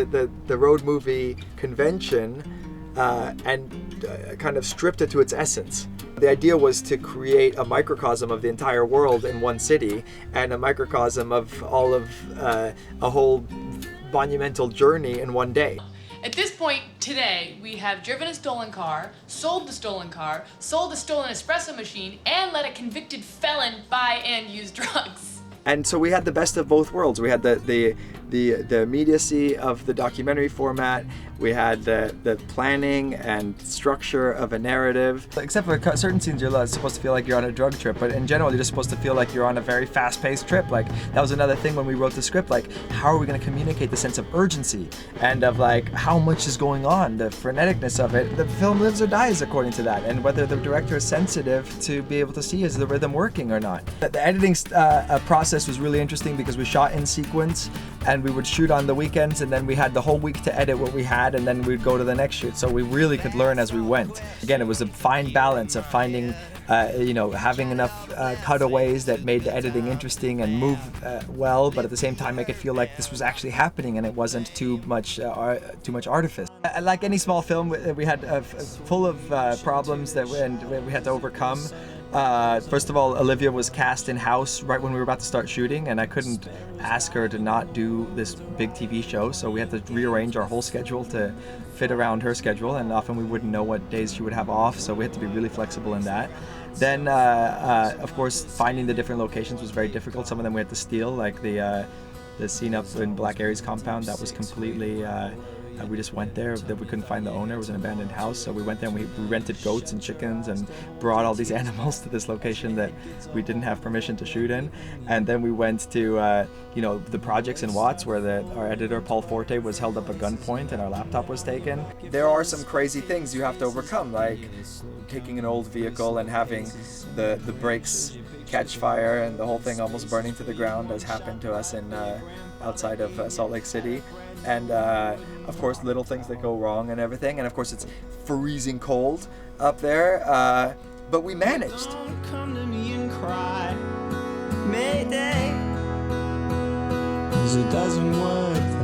the road movie convention and kind of stripped it to its essence. The idea was to create a microcosm of the entire world in one city, and a microcosm of all of a whole monumental journey in one day. At this point today, we have driven a stolen car, sold the stolen car, sold a stolen espresso machine, and let a convicted felon buy and use drugs. And so we had the best of both worlds. We had the immediacy of the documentary format. We had the planning and structure of a narrative. Except for certain scenes, you're supposed to feel like you're on a drug trip, but in general, you're just supposed to feel like you're on a very fast-paced trip. Like, that was another thing when we wrote the script. Like, how are we going to communicate the sense of urgency and of like how much is going on, the freneticness of it. The film lives or dies according to that, and whether the director is sensitive to be able to see is the rhythm working or not. The editing process was really interesting because we shot in sequence, and we would shoot on the weekends, and then we had the whole week to edit what we had, and then we'd go to the next shoot. So we really could learn as we went. Again, it was a fine balance of finding, having enough cutaways that made the editing interesting and move well, but at the same time make it feel like this was actually happening and it wasn't too much artifice. Like any small film, we had full of problems that we had to overcome. First of all, Olivia was cast in-house right when we were about to start shooting, and I couldn't ask her to not do this big TV show, so we had to rearrange our whole schedule to fit around her schedule, and often we wouldn't know what days she would have off, so we had to be really flexible in that. Then, of course, finding the different locations was very difficult. Some of them we had to steal, like the scene up in Black Aries compound. That was completely... we just went there, that we couldn't find the owner. It was an abandoned house, so we went there and we rented goats and chickens and brought all these animals to this location that we didn't have permission to shoot in. And then we went to the projects in Watts where our editor Paul Forte was held up at gunpoint and our laptop was taken. There are some crazy things you have to overcome, like taking an old vehicle and having the brakes catch fire and the whole thing almost burning to the ground, as happened to us in outside of Salt Lake City. And of course, little things that go wrong and everything. And of course, it's freezing cold up there, but we managed. Come to me and cry, Mayday, 'cause it doesn't work.